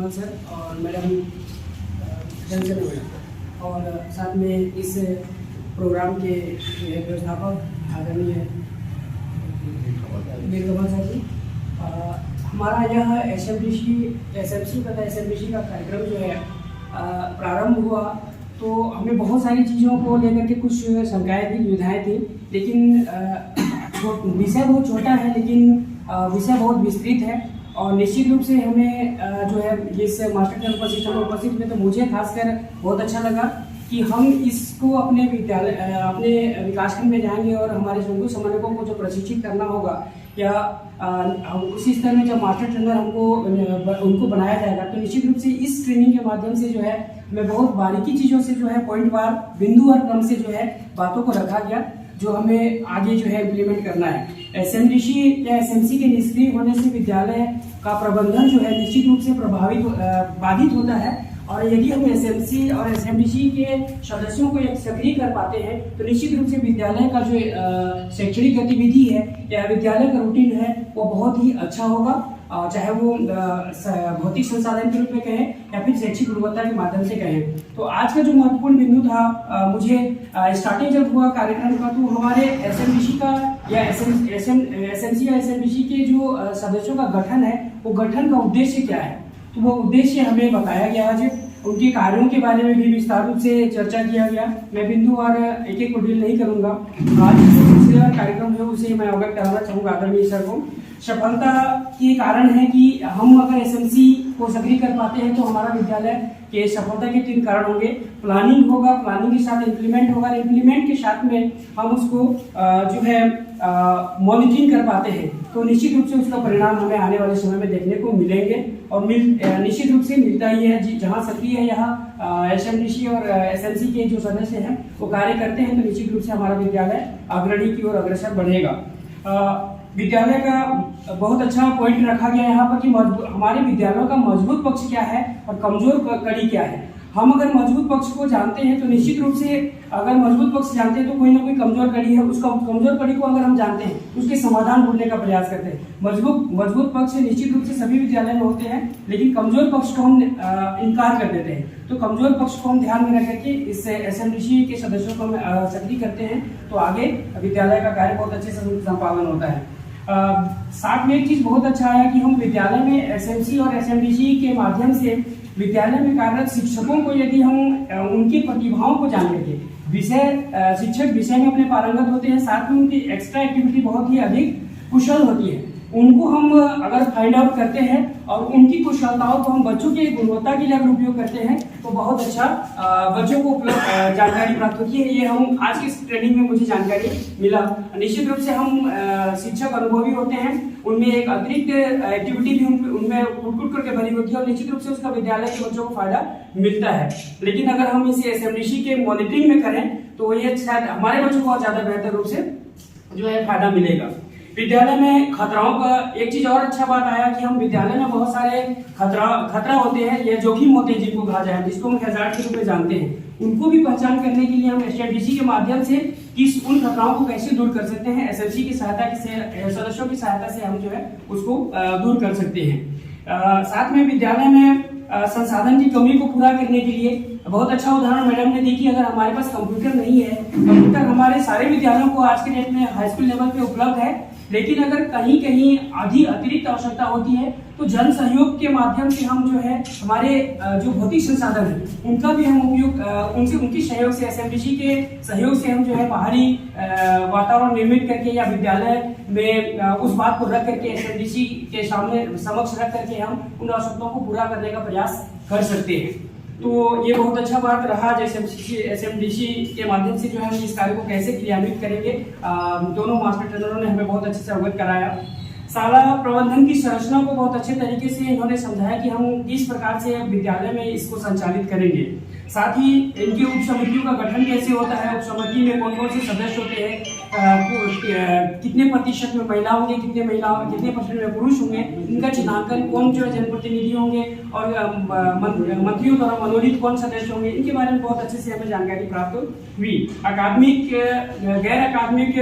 विमल sir और madam Jansen और साथ में इस प्रोग्राम के व्यवस्थापक आदरणीय वीरकमल सर जी। हमारा यह एसएमसी तथा एसएमडीसी का कार्यक्रम जो है प्रारंभ हुआ तो हमें बहुत सारी चीज़ों को लेकर के कुछ शंकाएँ थी, दुविधाएँ थी, लेकिन विषय बहुत छोटा है लेकिन विषय बहुत विस्तृत है और निश्चित रूप से हमें जो है इस मास्टर ट्रेनर सिस्टम में उपस्थित हुए तो मुझे खासकर बहुत अच्छा लगा कि हम इसको अपने विद्यालय अपने विकासखंड में जाएंगे और हमारे संकुल समन्वयकों को जो प्रशिक्षित करना होगा या उसी स्तर में जब मास्टर ट्रेनर हमको उनको बनाया जाएगा तो निश्चित रूप से इस ट्रेनिंग के माध्यम से जो है हमें बहुत बारीकी चीज़ों से जो है पॉइंट वार बिंदु और क्रम से जो है बातों को रखा गया जो हमें आगे जो है इम्प्लीमेंट करना है। एसएमडीसी या एसएमसी के निष्क्रिय होने से विद्यालय का प्रबंधन जो है निश्चित रूप से बाधित होता है और यदि हम एसएमसी और एसएमडीसी के सदस्यों को एक सक्रिय कर पाते हैं तो निश्चित रूप से विद्यालय का जो शैक्षणिक गतिविधि है या विद्यालय का रूटीन है वो बहुत ही अच्छा होगा, चाहे वो भौतिक संसाधन के रूप में कहें या फिर शैक्षिक गुणवत्ता के माध्यम से कहें। तो आज का जो महत्वपूर्ण बिंदु था मुझे स्टार्टिंग जब हुआ कार्यक्रम का तो हमारे एसएमडीसी का या एसएमसी या एसएमडीसी के जो सदस्यों का गठन है वो गठन का उद्देश्य क्या है, तो वो उद्देश्य हमें बताया गया आज। उनके कार्यों के बारे में भी विस्तार रूप से चर्चा किया गया। मैं बिंदु और एक एक को डील नहीं करूंगा। आज जो सिलसिलेवार कार्यक्रम है उसे मैं अवगत कराना चाहूँगा आदरणीय सर को। सफलता के कारण है कि हम अगर एसएमसी को सक्रिय कर पाते हैं तो हमारा विद्यालय के सफलता के 3 कारण होंगे। प्लानिंग होगा, प्लानिंग के साथ इम्प्लीमेंट होगा, इम्प्लीमेंट के साथ में हम उसको जो है मॉनिटरिंग कर पाते हैं तो निश्चित रूप से उसका परिणाम हमें आने वाले समय में देखने को मिलेंगे और निश्चित रूप से मिलता ही है। जहाँ सक्रिय है यहाँ एसएमडीसी और एसएमसी के जो सदस्य हैं वो कार्य करते हैं तो निश्चित रूप से हमारा विद्यालय अग्रणी की ओर अग्रसर बढ़ेगा। विद्यालय का बहुत अच्छा पॉइंट रखा गया यहाँ पर कि हमारे विद्यालयों का मजबूत पक्ष क्या है और कमजोर कड़ी क्या है। हम अगर मजबूत पक्ष को जानते हैं तो निश्चित रूप से अगर मजबूत पक्ष जानते हैं तो कोई ना कोई कमजोर कड़ी है, उसका कमजोर कड़ी को अगर हम जानते हैं उसके समाधान ढूंढने का प्रयास करते हैं। मजबूत पक्ष निश्चित रूप से सभी विद्यालय में होते हैं लेकिन कमजोर पक्ष को हम इनकार कर देते हैं। तो कमजोर पक्ष को हम ध्यान में रख करके इस एसएमडीसी के सदस्यों को हम सक्रिय करते हैं तो आगे विद्यालय का कार्य बहुत अच्छे से संपादन होता है। साथ में एक चीज बहुत अच्छा है कि हम विद्यालय में एसएमसी और एसएमडीसी के माध्यम से विद्यालय में कार्यरत शिक्षकों को यदि हम उनकी प्रतिभाओं को जान करके शिक्षक विषय में अपने पारंगत होते हैं, साथ में उनकी एक्स्ट्रा एक्टिविटी बहुत ही अधिक कुशल होती है, उनको हम अगर फाइंड आउट करते हैं और उनकी कुशलताओं को हम बच्चों की गुणवत्ता के लिए अगर उपयोग करते हैं तो बहुत अच्छा बच्चों को उपलब्ध जानकारी प्राप्त होती है। ये हम आज की ट्रेनिंग में मुझे जानकारी मिला। निश्चित रूप से हम शिक्षक अनुभवी होते हैं, उनमें एक अतिरिक्त एक्टिविटी भी उनमें कुट करके भरी होती है और निश्चित रूप से उसका विद्यालय के बच्चों को फायदा मिलता है। लेकिन अगर हम इसे एसएमडीसी के मॉनिटरिंग में करें तो ये शायद हमारे बच्चों को ज्यादा बेहतर रूप से जो है फायदा मिलेगा। विद्यालय में खतराओं का एक चीज और अच्छा बात आया कि हम विद्यालय में बहुत सारे खतरा होते हैं या जोखिम होते हैं जिनको कहा जाए, जिसको हम हैजार्ड के रूप में जानते हैं, उनको भी पहचान करने के लिए हम एसएमडीसी के माध्यम से उन खतराओं को कैसे दूर कर सकते हैं, एसएमसी की सहायता से सदस्यों की सहायता से हम जो है उसको दूर कर सकते हैं। साथ में विद्यालय में संसाधन की कमी को पूरा करने के लिए बहुत अच्छा उदाहरण मैडम ने दी कि अगर हमारे पास कंप्यूटर नहीं है, कंप्यूटर हमारे सारे विद्यालयों को आज के डेट में हाई स्कूल लेवल पे उपलब्ध है, लेकिन अगर कहीं कहीं अतिरिक्त आवश्यकता होती है तो जन सहयोग के माध्यम से हम जो है हमारे जो भौतिक संसाधन है उनका भी हम उपयोग उनके सहयोग से एसएमडीसी के सहयोग से हम जो है बाहरी वातावरण निर्मित करके या विद्यालय में उस बात को रख करके एसएमडीसी के समक्ष रख करके हम उन आवश्यकताओं को पूरा करने का प्रयास कर सकते हैं। तो ये बहुत अच्छा बात रहा जैसे एसएमडीसी के माध्यम से जो है हम इस कार्य को कैसे क्रियान्वित करेंगे। दोनों मास्टर ट्रेनरों ने हमें बहुत अच्छे से अवगत कराया। शाला प्रबंधन की संरचना को बहुत अच्छे तरीके से इन्होंने समझाया कि हम किस प्रकार से विद्यालय में इसको संचालित करेंगे। साथ ही इनकी उप समितियों का गठन कैसे होता है, उप समिति में कौन कौन से सदस्य होते हैं, कितने प्रतिशत में महिला होंगे, कितने परसेंट में पुरुष होंगे, इनका चिन्हांकन कौन जो है जनप्रतिनिधि होंगे और मंत्रियों द्वारा मनोनीत कौन सदस्य होंगे, इनके बारे में बहुत अच्छे से हमें जानकारी प्राप्त हुई। अकादमिक गैर अकादमिक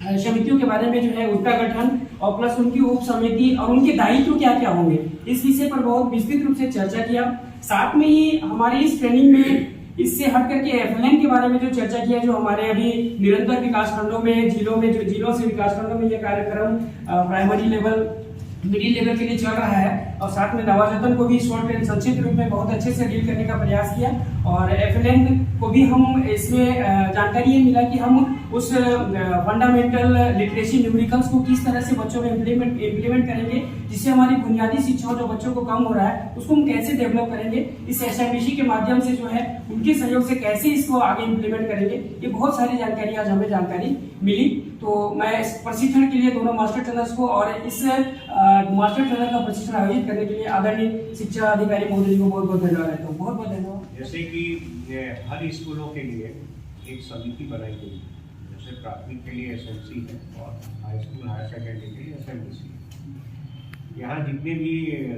समितियों के बारे में जो है उसका गठन और प्लस उनकी उप समिति और उनके दायित्व क्या क्या होंगे, इस विषय पर बहुत विस्तृत रूप से चर्चा किया। साथ में ही हमारी इस ट्रेनिंग में इससे हट करके एफएलएन के बारे में जो चर्चा किया, जो हमारे अभी निरंतर विकास खंडों में जिलों से विकास खंडों में ये कार्यक्रम प्राइमरी लेवल मिडिल लेवल के लिए चल रहा है, और साथ में नवाजतन को भी शॉर्ट एंड संक्षिप्त रूप में बहुत अच्छे से डील करने का प्रयास किया। और एफएलएन को भी हम इसमें जानकारी ये मिला कि हम उस फंडामेंटल लिटरेसी न्यूमेरिकल्स को किस तरह से बच्चों में इम्प्लीमेंट करेंगे, जिससे हमारी बुनियादी शिक्षा जो बच्चों को कम हो रहा है उसको हम कैसे डेवलप करेंगे, इस एसएमडीसी के माध्यम से जो है उनके सहयोग से कैसे इसको आगे इम्प्लीमेंट करेंगे। ये बहुत सारी जानकारी आज हमें जानकारी मिली। तो मैं इस प्रशिक्षण के लिए दोनों मास्टर ट्रेनर्स को और इस मास्टर ट्रेनर का प्रशिक्षण आयोजित करने के लिए आदरणीय शिक्षा अधिकारी महोदय जी को बहुत बहुत धन्यवाद देता हूँ। बहुत बहुत धन्यवाद। जैसे कि हर स्कूलों के लिए एक समिति बनाई गई, जैसे प्राथमिक के लिए एसएमसी है और हाई स्कूल हायर सेकेंडरी के लिए एसएमडीसी है। यहाँ जितने भी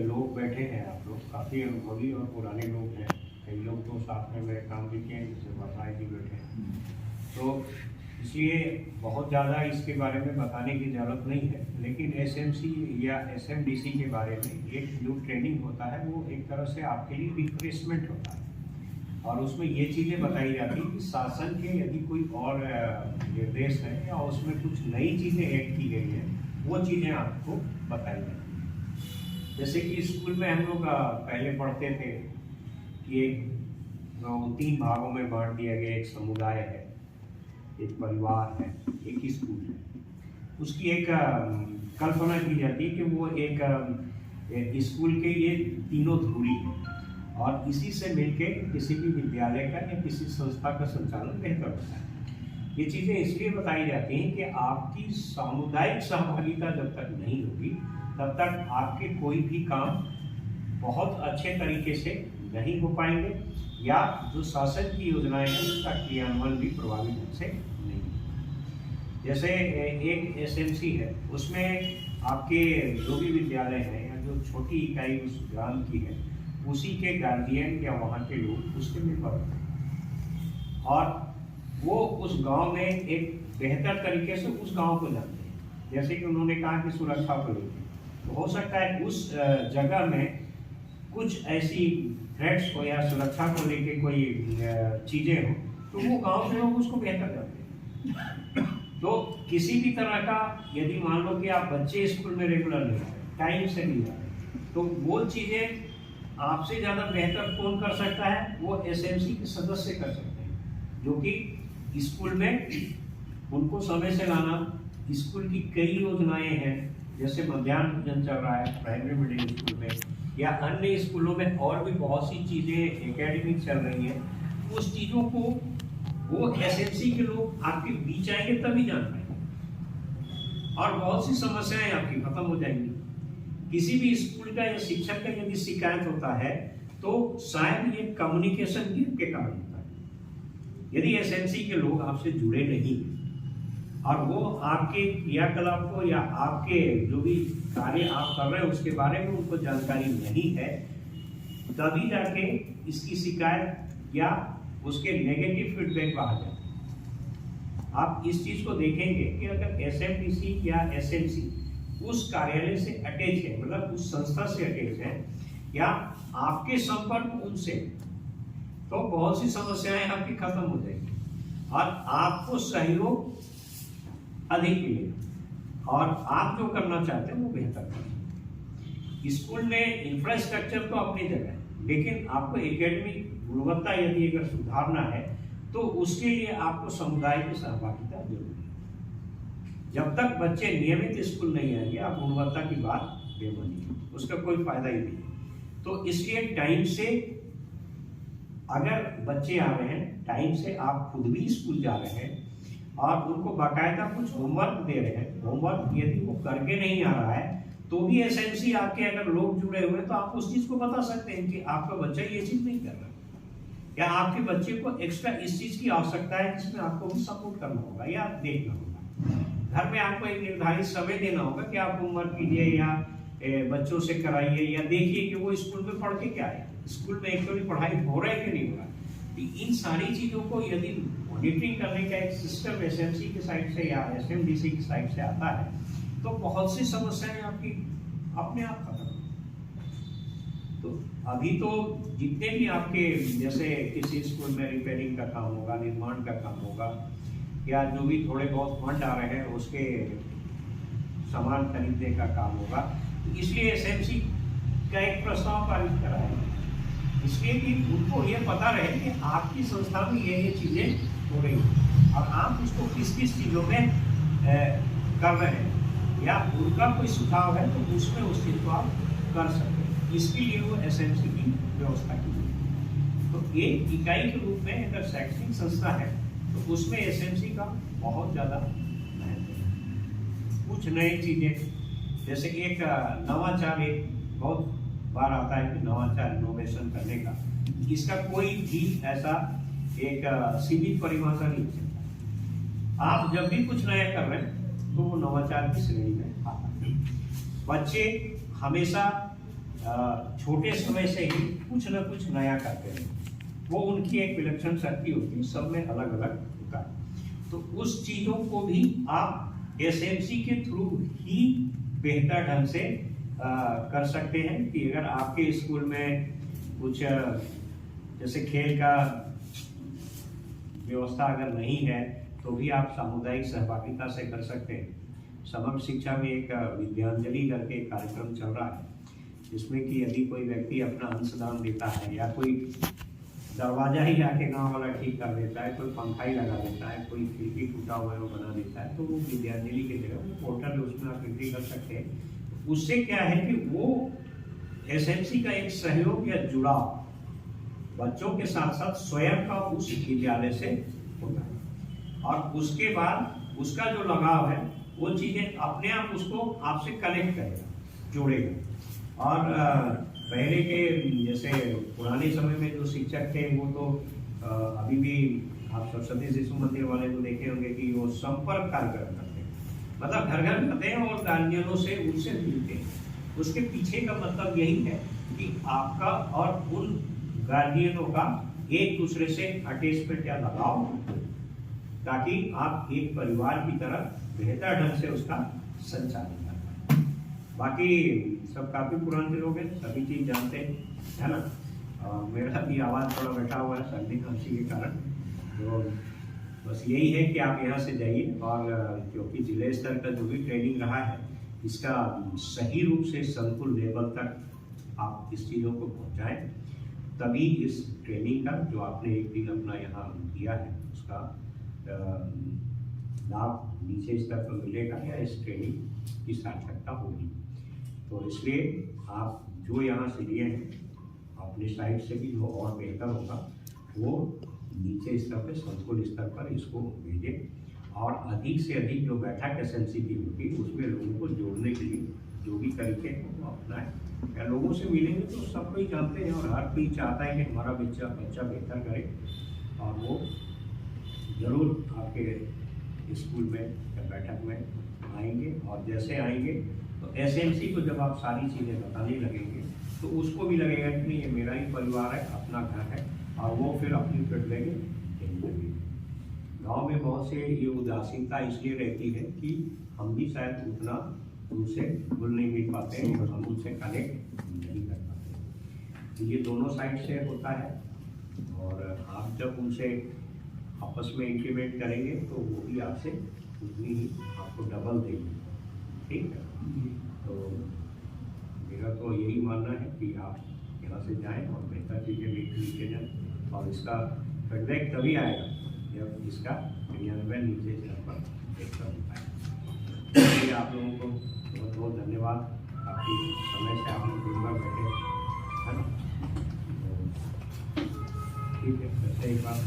लोग बैठे हैं, आप लोग काफ़ी अनुभवी और पुराने लोग हैं, कई लोग तो साथ में मेरे काम भी किए, जैसे वर्षाएँ जी बैठे हैं, तो इसलिए बहुत ज़्यादा इसके बारे में बताने की ज़रूरत नहीं है। लेकिन एसएमसी या एसएमडीसी के बारे में एक जो ट्रेनिंग होता है वो एक तरह से आपके लिए रिफ्रेशमेंट होता है, और उसमें ये चीज़ें बताई जाती हैं कि शासन के यदि कोई और निर्देश है या उसमें कुछ नई चीज़ें ऐड की गई हैं, वो चीज़ें आपको बताई जाती हैं। जैसे कि स्कूल में हम लोग पहले पढ़ते थे कि एक 3 भागों में बांट दिया गया, एक समुदाय है, एक परिवार है, एक स्कूल है। उसकी एक कल्पना की जाती है कि वो एक स्कूल के ये तीनों धुरी है, और इसी से मिलके किसी भी विद्यालय का या किसी संस्था का संचालन बेहतर होता है। ये चीज़ें इसलिए बताई जाती हैं कि आपकी सामुदायिक सहभागिता जब तक नहीं होगी तब तक आपके कोई भी काम बहुत अच्छे तरीके से नहीं हो पाएंगे, या जो शासन की योजनाएं हैं उसका क्रियान्वयन भी प्रभावी ढंग से नहीं। जैसे एक एसएमसी है, उसमें आपके जो भी विद्यालय हैं या जो छोटी इकाई उस ग्राम की है, उसी के गार्जियन या वहाँ के लोग उसके मेंबर होते हैं, और वो उस गांव में एक बेहतर तरीके से उस गांव को जानते हैं। जैसे कि उन्होंने कहा कि सुरक्षा को लेकर, तो हो सकता है उस जगह में कुछ ऐसी थ्रेट्स हो या सुरक्षा को लेके कोई चीज़ें हो, तो वो गांव के लोग उसको बेहतर जानते हैं। तो किसी भी तरह का यदि मान लो कि आप बच्चे स्कूल में रेगुलर नहीं आ रहे, टाइम से नहीं आ रहे, तो वो चीज़ें आपसे ज़्यादा बेहतर कौन कर सकता है? वो एसएमसी के सदस्य कर सकते हैं, जो कि स्कूल में उनको समय से लाना। स्कूल की कई योजनाएं हैं, जैसे मध्याह्न भोजन चल रहा है प्राइमरी मिडिल स्कूल में, या अन्य स्कूलों में और भी बहुत सी चीज़ें एकेडमिक चल रही हैं। उस चीज़ों को वो एसएमसी के लोग आपके बीच आएंगे तभी जान पाएंगे, और बहुत सी समस्याएं आपकी खत्म हो जाएंगी। किसी भी स्कूल का या शिक्षक का यदि शिकायत होता है तो शायद ये कम्युनिकेशन गैप के कारण होता है। यदि एसएमसी के लोग आपसे जुड़े नहीं और वो आपके क्रियाकलाप को या आपके जो भी कार्य आप कर रहे हैं उसके बारे में उनको जानकारी नहीं है, तभी जाके इसकी शिकायत या उसके नेगेटिव फीडबैक बाहर जाते हैं। आप इस चीज को देखेंगे कि अगर एसएमडीसी या एसएमसी उस कार्यालय से अटैच है, मतलब उस संस्था से अटैच है, या आपके संपर्क उनसे, तो बहुत सी समस्याएं आपकी खत्म हो जाएगी और आपको सहयोग अधिक मिलेगा, और आप जो करना चाहते हैं वो बेहतर करें। स्कूल में इंफ्रास्ट्रक्चर तो अपनी जगह है, लेकिन आपको एकेडमिक गुणवत्ता यदि अगर सुधारना है तो उसके लिए आपको समुदाय की सहभागिता जरूरी है। जब तक बच्चे नियमित स्कूल नहीं आएंगे, आप गुणवत्ता की बात बेमानिए, उसका कोई फायदा ही नहीं। तो इसलिए टाइम से अगर बच्चे आ रहे हैं, टाइम से आप खुद भी स्कूल जा रहे हैं और उनको बाकायदा कुछ होमवर्क दे रहे हैं, होमवर्क यदि वो करके नहीं आ रहा है तो भी एसएमसी आपके अगर लोग जुड़े हुए हैं तो आप उस चीज को बता सकते हैं कि आपका बच्चा ये चीज नहीं कर रहा, या आपके बच्चे को एक्स्ट्रा इस चीज की आवश्यकता है जिसमें आपको भी सपोर्ट करना होगा या देखना होगा। घर में आपको एक निर्धारित समय देना होगा कि आप होमवर्क कीजिए या बच्चों से कराइए, या देखिए कि वो स्कूल में पढ़ के क्या है, स्कूल में एक्चुअली पढ़ाई हो रहा है कि नहीं हो रहा है। इन सारी चीजों को यदि मॉनिटरिंग करने का एक सिस्टम एसएमसी की साइड से या एसएमडीसी की साइड से आता है तो बहुत सी समस्याएं आपकी अपने आप खत्म। तो अभी तो जितने भी आपके जैसे किसी स्कूल में रिपेयरिंग का काम होगा, निर्माण का काम होगा, या जो भी थोड़े बहुत फंड आ रहे हैं उसके सामान खरीदने का काम होगा, तो इसलिए एसएमसी का एक प्रस्ताव पारित करा है, इसलिए कि उनको ये पता रहे कि आपकी संस्था में ये चीजें हो रही हैं और आप उसको किस किस चीजों में कर रहे हैं, या उनका कोई सुझाव है तो उसमें उस चीज को आप कर सकते हैं। इसके लिए वो एसएमसी की व्यवस्था की गई। तो एक इकाई के रूप में अगर शैक्षणिक संस्था है तो उसमें एसएमसी का बहुत ज़्यादा महत्व है। कुछ नई चीज़ें जैसे एक नवाचार, एक बहुत बार आता है कि नवाचार इनोवेशन करने का, इसका कोई भी ऐसा एक सीमित परिभाषा नहीं है। आप जब भी कुछ नया कर रहे हैं तो वो नवाचार की श्रेणी में आता है। बच्चे हमेशा छोटे समय से ही कुछ न कुछ नया करते हैं, वो उनकी एक विलक्षण शक्ति होती है, सब में अलग अलग होता है। तो उस चीजों को भी आप एसएमसी के थ्रू ही बेहतर ढंग से कर सकते हैं कि अगर आपके स्कूल में कुछ जैसे खेल का व्यवस्था अगर नहीं है तो भी आप सामुदायिक सहभागिता से कर सकते हैं। समग्र शिक्षा में एक विद्यांजलि करके एक कार्यक्रम चल रहा है, जिसमें कि यदि कोई व्यक्ति अपना अंशदान देता है या कोई दरवाजा ही जाके गांव वाला ठीक कर देता है, कोई पंखा ही लगा देता है, कोई खिड़की टूटा हुआ है वो बना देता है, तो वो विद्यांजलि की जगह पोर्टल है उसमें आप एंट्री कर सकते हैं। उससे क्या है कि वो एसएमसी का एक सहयोग या जुड़ाव बच्चों के साथ साथ स्वयं का उस विद्यालय से होता है, और उसके बाद उसका जो लगाव है वो चीजें अपने आप उसको आपसे कनेक्ट करेगा, जोड़ेगा। और पहले के जैसे पुराने समय में जो शिक्षक थे वो तो अभी भी आप सरस्वती शिशु मंदिर वाले को देखे होंगे कि वो संपर्क कार्यक्रम करते हैं, मतलब घर घर जाते हैं और गार्जियनों से उनसे मिलते हैं। उसके पीछे का मतलब यही है कि आपका और उन गार्जियनों का एक दूसरे से अटैचमेंट या लगाव, ताकि आप एक परिवार की तरह बेहतर ढंग से उसका संचालन कर पाए। बाकी सब काफी पुराने लोग हैं, सभी चीज जानते हैं, है ना। मेरा भी आवाज थोड़ा बैठा हुआ है सर्दी खांसी के कारण, तो बस यही है कि आप यहाँ से जाइए, और क्योंकि जिले स्तर का जो भी ट्रेनिंग रहा है इसका सही रूप से संकुल लेवल तक आप इस चीज़ों को पहुँचाएं, तभी इस ट्रेनिंग का जो आपने एक दिन अपना यहाँ दिया है उसका लाभ नीचे स्तर पर मिलेगा या इस ट्रेनिंग की सार्थकता होगी। तो इसलिए आप जो यहाँ से लिए हैं अपनी साइड से भी जो और बेहतर होगा वो नीचे स्तर पर संकुल स्तर पर इसको भेजें, और अधिक से अधिक जो बैठक एसएमसी की होगी उसमें लोगों को जोड़ने के लिए जो भी तरीके हैं वो अपनाएं। या लोगों से मिलेंगे तो सब कोई जानते हैं और हर कोई चाहता है कि हमारा बच्चा बेहतर करे, और वो ज़रूर आपके स्कूल में या बैठक में आएंगे। और जैसे आएंगे तो एसएमसी को जब आप सारी चीज़ें बताने लगेंगे तो उसको भी लगेगा कि नहीं ये मेरा ही परिवार है, अपना घर है, और वो फिर अपनी फिट लेंगे यही लगेगी। गाँव में बहुत से ये उदासीनता इसलिए रहती है कि हम भी शायद उतना उनसे घुल नहीं मिल पाते हैं, हम उनसे कनेक्ट नहीं कर पाते। तो ये दोनों साइड से होता है, और आप जब उनसे आपस में इंटीमेट करेंगे तो वो भी आपसे उतनी ही आपको डबल देंगे, ठीक है। तो मेरा तो यही मानना है कि आप यहाँ से जाएं और बेहतर चीज़ें लेके जाएं, और इसका फीडबैक तभी आएगा जब इसका क्रियान्वयन नीचे स्तर पर बेहतर होता है। इसलिए आप लोगों को बहुत बहुत धन्यवाद, काफ़ी समय से आप लोग दिन भर बैठे, है ना। तो ठीक है, वैसे एक बात